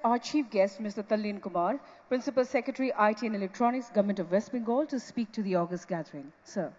Our chief guest, Mr. Talleen Kumar, Principal Secretary, IT and Electronics, Government of West Bengal, to speak to the August gathering. Sir.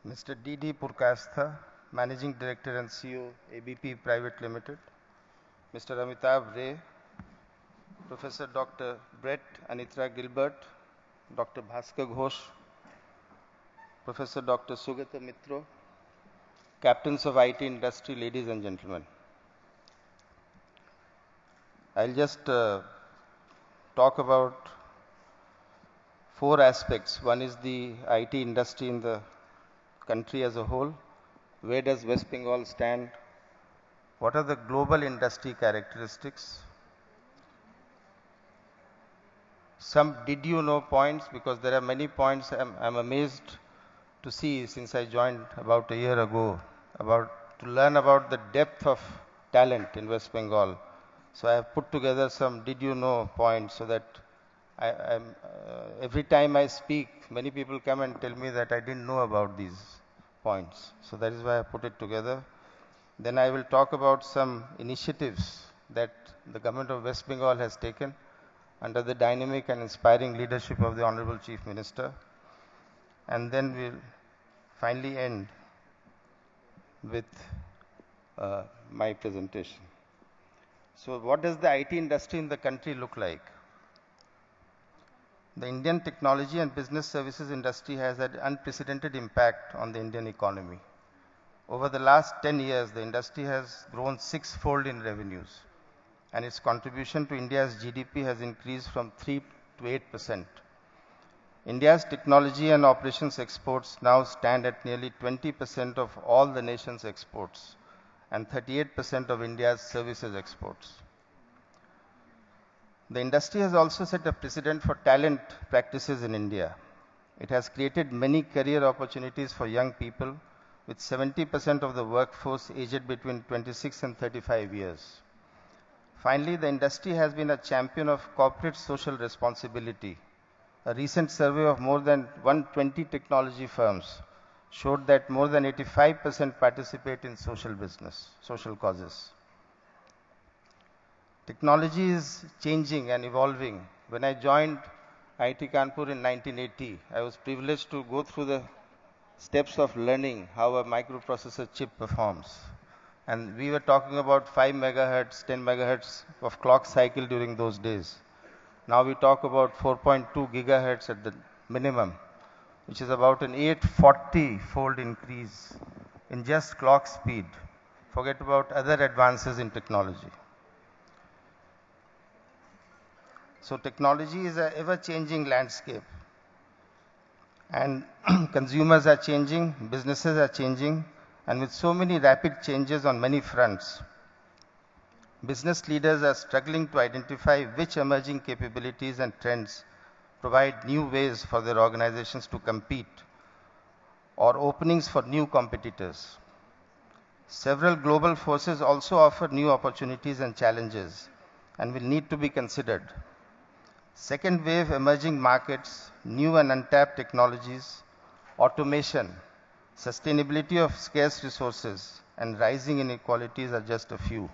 Mr. D.D. Purkastha, Managing Director and CEO, ABP Private Limited. Mr. Amitabh Ray, Professor Dr. Brett Anitra Gilbert, Dr. Bhaskar Ghosh, Professor Dr. Sugata Mitro, Captains of IT industry, ladies and gentlemen. I'll just talk about four aspects. One is the IT industry in the country as a whole. Where does West Bengal stand? What are the global industry characteristics? Some did you know points, because there are many points I'm amazed to see since I joined about a year ago, to learn about the depth of talent in West Bengal. So I have put together some did you know points so that every time I speak, many people come and tell me that I didn't know about these points. So that is why I put it together. Then I will talk about some initiatives that the government of West Bengal has taken under the dynamic and inspiring leadership of the Honorable Chief Minister. And then we'll finally end with my presentation. So what does the IT industry in the country look like? The Indian technology and business services industry has had unprecedented impact on the Indian economy. Over the last 10 years, the industry has grown six-fold in revenues, and its contribution to India's GDP has increased from 3 to 8%. India's technology and operations exports now stand at nearly 20% of all the nation's exports and 38% of India's services exports. The industry has also set a precedent for talent practices in India. It has created many career opportunities for young people, with 70% of the workforce aged between 26 and 35 years. Finally, the industry has been a champion of corporate social responsibility. A recent survey of more than 120 technology firms showed that more than 85% participate in social causes. Technology is changing and evolving. When I joined IIT Kanpur in 1980, I was privileged to go through the steps of learning how a microprocessor chip performs. And we were talking about 5 megahertz, 10 megahertz of clock cycle during those days. Now we talk about 4.2 gigahertz at the minimum, which is about an 840-fold increase in just clock speed. Forget about other advances in technology. So technology is an ever-changing landscape. And consumers are changing, businesses are changing, and with so many rapid changes on many fronts, business leaders are struggling to identify which emerging capabilities and trends provide new ways for their organizations to compete or openings for new competitors. Several global forces also offer new opportunities and challenges and will need to be considered. Second wave emerging markets, new and untapped technologies, automation, sustainability of scarce resources, and rising inequalities are just a few.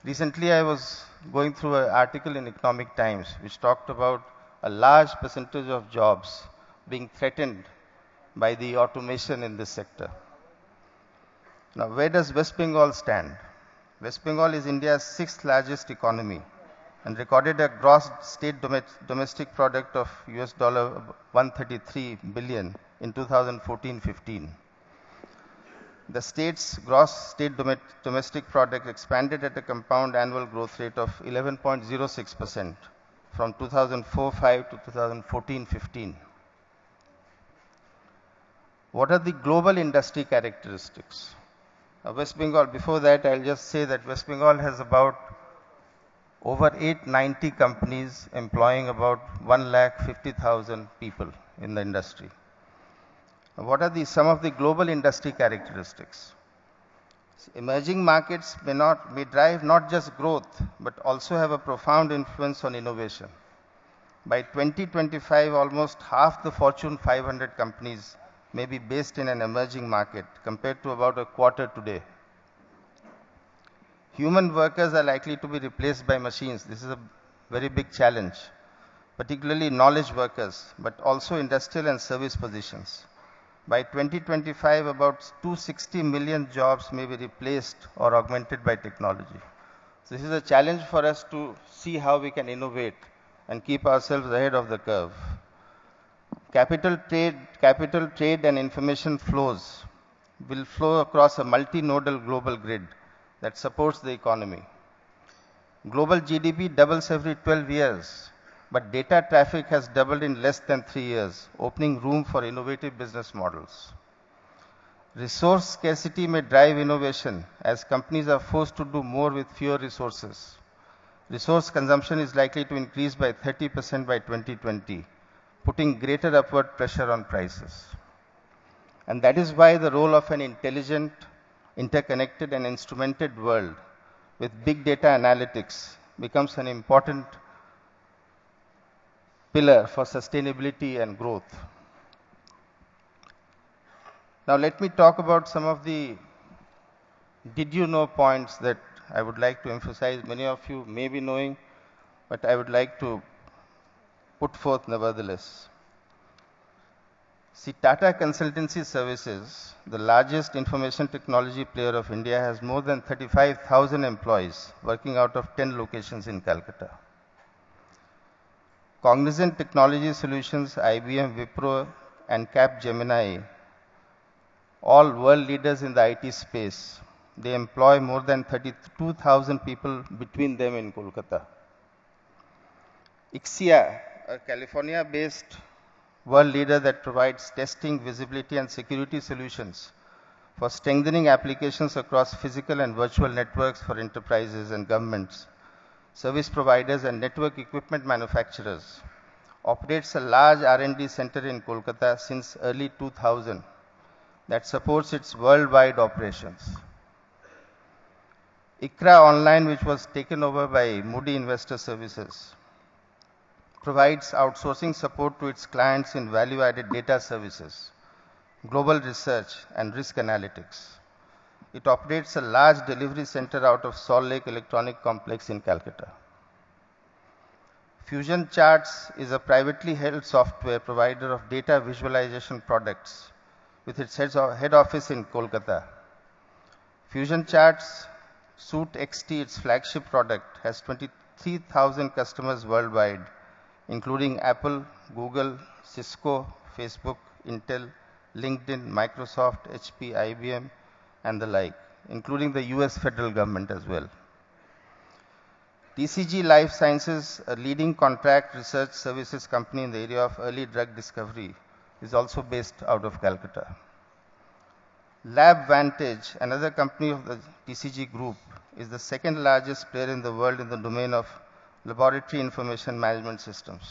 Recently, I was going through an article in Economic Times which talked about a large percentage of jobs being threatened by the automation in this sector. Now, where does West Bengal stand? West Bengal is India's sixth largest economy and recorded a gross state domestic product of US dollar 133 billion in 2014-15. The state's gross state domestic product expanded at a compound annual growth rate of 11.06% from 2004-5 to 2014-15. What are the global industry characteristics? West Bengal, before that, I'll just say that West Bengal has about over 890 companies employing about 150,000 people in the industry. What are some of the global industry characteristics? Emerging markets may drive not just growth, but also have a profound influence on innovation. By 2025, almost half the Fortune 500 companies may be based in an emerging market, compared to about a quarter today. Human workers are likely to be replaced by machines. This is a very big challenge, particularly knowledge workers, but also industrial and service positions. By 2025, about 260 million jobs may be replaced or augmented by technology. So this is a challenge for us to see how we can innovate and keep ourselves ahead of the curve. Capital trade and information flows will flow across a multinodal global grid that supports the economy. Global GDP doubles every 12 years, but data traffic has doubled in less than 3 years, opening room for innovative business models. Resource scarcity may drive innovation as companies are forced to do more with fewer resources. Resource consumption is likely to increase by 30% by 2020, putting greater upward pressure on prices. And that is why the role of an intelligent, interconnected, and instrumented world with big data analytics becomes an important pillar for sustainability and growth. Now let me talk about some of the did you know points that I would like to emphasize. Many of you may be knowing, but I would like to put forth nevertheless. See, Tata Consultancy Services, the largest information technology player of India, has more than 35,000 employees working out of 10 locations in Calcutta. Cognizant Technology Solutions, IBM, Wipro, and Capgemini, all world leaders in the IT space. They employ more than 32,000 people between them in Kolkata. Ixia, a California-based world leader that provides testing, visibility, and security solutions for strengthening applications across physical and virtual networks for enterprises and governments, service providers, and network equipment manufacturers, operates a large R&D center in Kolkata since early 2000 that supports its worldwide operations. ICRA Online, which was taken over by Moody Investor Services, provides outsourcing support to its clients in value-added data services, global research, and risk analytics. It operates a large delivery center out of Salt Lake Electronic Complex in Calcutta. Fusion Charts is a privately held software provider of data visualization products with its head office in Kolkata. Fusion Charts Suite XT, its flagship product, has 23,000 customers worldwide, including Apple, Google, Cisco, Facebook, Intel, LinkedIn, Microsoft, HP, IBM, and the like, including the US federal government as well. TCG Life Sciences, a leading contract research services company in the area of early drug discovery, is also based out of Calcutta. LabVantage, another company of the TCG group, is the second largest player in the world in the domain of laboratory information management systems.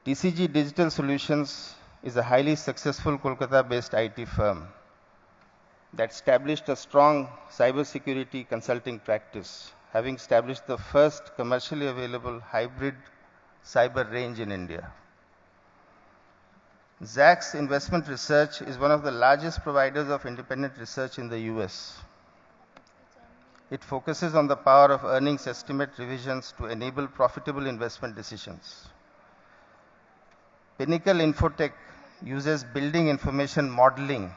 TCG Digital Solutions is a highly successful Kolkata-based IT firm that established a strong cybersecurity consulting practice, having established the first commercially available hybrid cyber range in India. Zacks Investment Research is one of the largest providers of independent research in the US. It focuses on the power of earnings estimate revisions to enable profitable investment decisions. Pinnacle Infotech uses building information modeling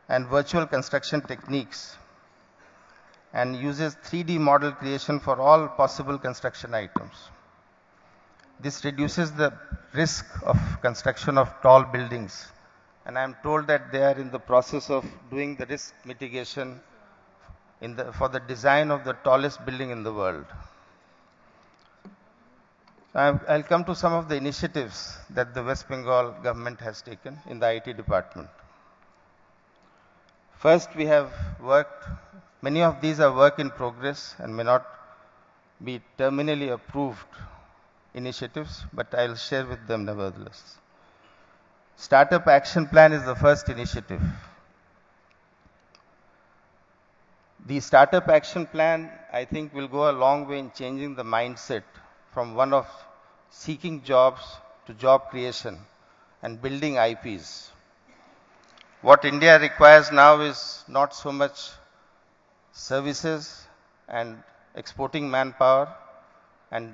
and virtual construction techniques and uses 3D model creation for all possible construction items. This reduces the risk of construction of tall buildings, and I am told that they are in the process of doing the risk mitigation for the design of the tallest building in the world. I'll come to some of the initiatives that the West Bengal government has taken in the IT department. First, we have worked, many of these are work in progress and may not be terminally approved initiatives, but I'll share with them nevertheless. Startup Action Plan is the first initiative. The startup action plan, I think, will go a long way in changing the mindset from one of seeking jobs to job creation and building IPs. What India requires now is not so much services and exporting manpower and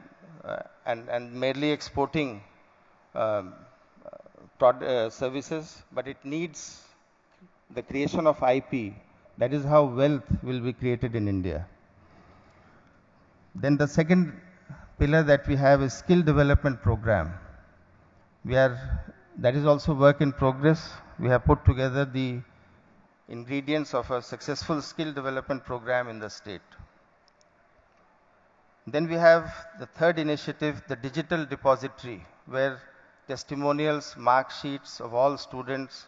merely exporting services, but it needs the creation of IP. That is how wealth will be created in India. Then the second pillar that we have is skill development program. That is also work in progress. We have put together the ingredients of a successful skill development program in the state. Then we have the third initiative, the digital depository, where testimonials, mark sheets of all students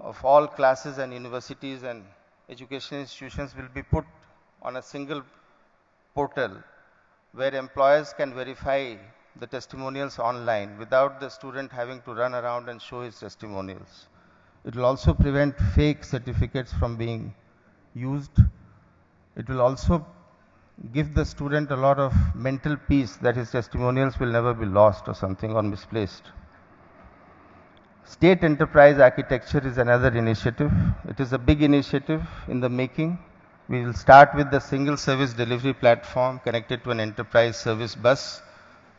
of all classes and universities and education institutions will be put on a single portal where employers can verify the testimonials online without the student having to run around and show his testimonials. It will also prevent fake certificates from being used. It will also give the student a lot of mental peace that his testimonials will never be lost or something or misplaced. State enterprise architecture is another initiative. It is a big initiative in the making. We will start with the single service delivery platform connected to an enterprise service bus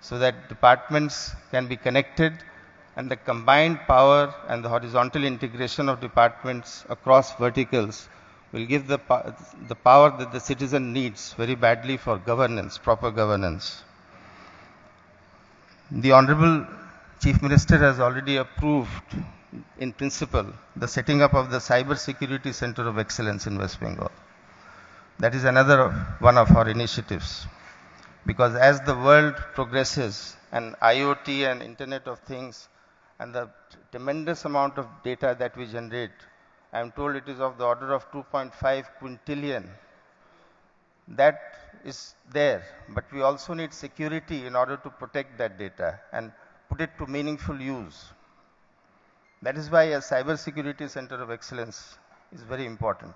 so that departments can be connected and the combined power and the horizontal integration of departments across verticals will give the power that the citizen needs very badly for governance, proper governance. The Honorable Chief Minister has already approved in principle the setting up of the Cybersecurity Center of Excellence in West Bengal. That is another one of our initiatives. Because as the world progresses and IoT and Internet of Things and the tremendous amount of data that we generate, I am told it is of the order of 2.5 quintillion. That is there, but we also need security in order to protect that data and put it to meaningful use. That is why a Cybersecurity Center of Excellence is very important.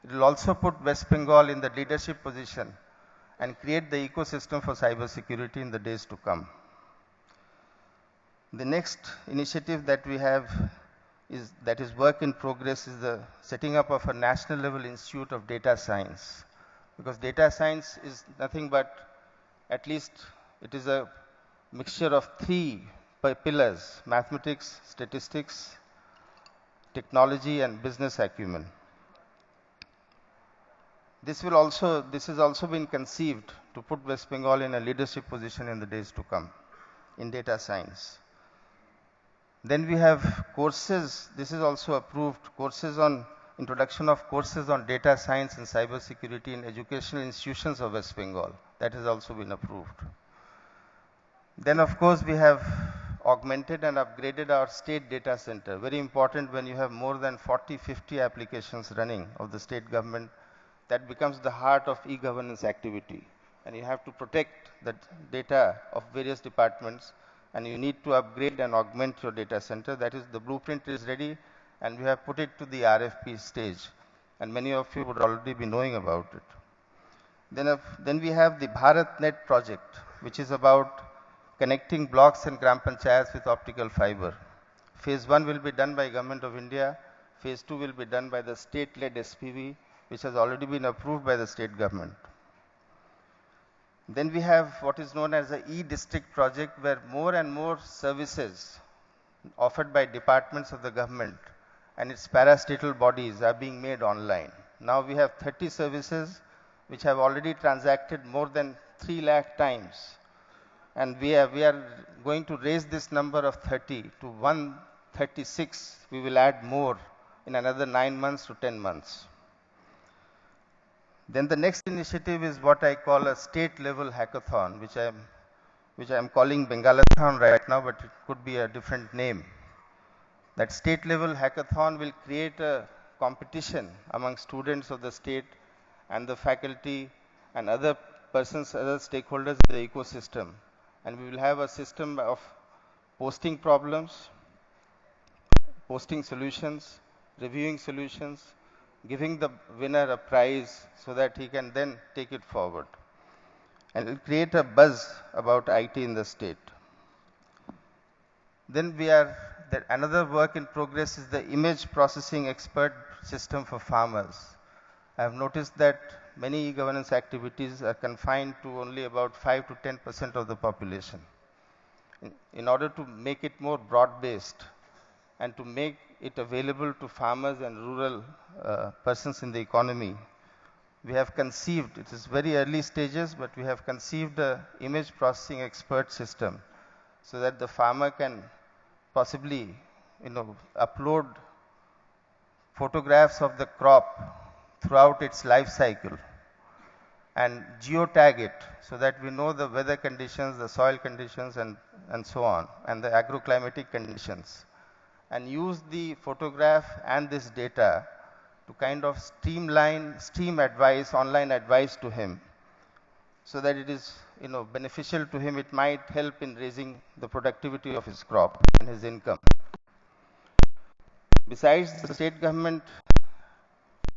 It will also put West Bengal in the leadership position and create the ecosystem for cybersecurity in the days to come. The next initiative that we have that is work in progress is the setting up of a national level institute of data science. Because data science is nothing but, at least it is a mixture of three pillars: mathematics, statistics, technology, and business acumen. This has also been conceived to put West Bengal in a leadership position in the days to come in data science. Then we have courses, this is also approved, introduction of courses on data science and cybersecurity in educational institutions of West Bengal. That has also been approved. Then of course we have augmented and upgraded our state data center. Very important when you have more than 40-50 applications running of the state government. That becomes the heart of e-governance activity. And you have to protect the data of various departments, and you need to upgrade and augment your data center. That is, the blueprint is ready, and we have put it to the RFP stage. And many of you would already be knowing about it. Then we have the BharatNet project, which is about connecting blocks and gram panchayats with optical fiber. Phase 1 will be done by Government of India. Phase 2 will be done by the state-led SPV, which has already been approved by the state government. Then we have what is known as the e-district project, where more and more services offered by departments of the government and its parastatal bodies are being made online. Now we have 30 services which have already transacted more than 3 lakh times. And we are going to raise this number of 30 to 136. We will add more in another 9 months to 10 months. Then the next initiative is what I call a state level hackathon, which I am calling Bengalathon right now, but it could be a different name. That state level hackathon will create a competition among students of the state and the faculty and other persons, other stakeholders in the ecosystem. And we will have a system of posting problems, posting solutions, reviewing solutions, giving the winner a prize so that he can then take it forward. And it will create a buzz about IT in the state. Then another work in progress is the image processing expert system for farmers. I have noticed that many e-governance activities are confined to only about 5 to 10% of the population. In order to make it more broad-based and to make it available to farmers and rural persons in the economy, we have conceived, it is very early stages, but we have conceived an image processing expert system so that the farmer can possibly, upload photographs of the crop throughout its life cycle and geotag it so that we know the weather conditions, the soil conditions, and so on, and the agroclimatic conditions, and use the photograph and this data to kind of stream advice, online advice to him, so that it is beneficial to him. It might help in raising the productivity of his crop and his income. Besides, the state government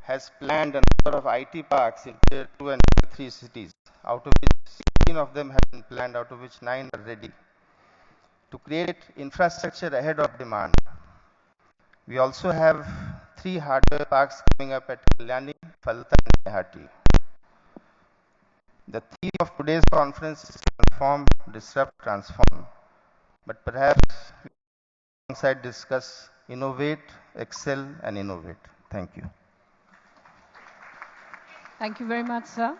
has planned a number of IT parks in Tier 2 and Tier 3 cities, out of which 16 of them have been planned, out of which 9 are ready, to create infrastructure ahead of demand. We also have 3 hardware parks coming up at Kalyani, Falta, and Guwahati. The theme of today's conference is transform, disrupt, transform. But perhaps we alongside discuss innovate, excel, and innovate. Thank you. Thank you very much, sir.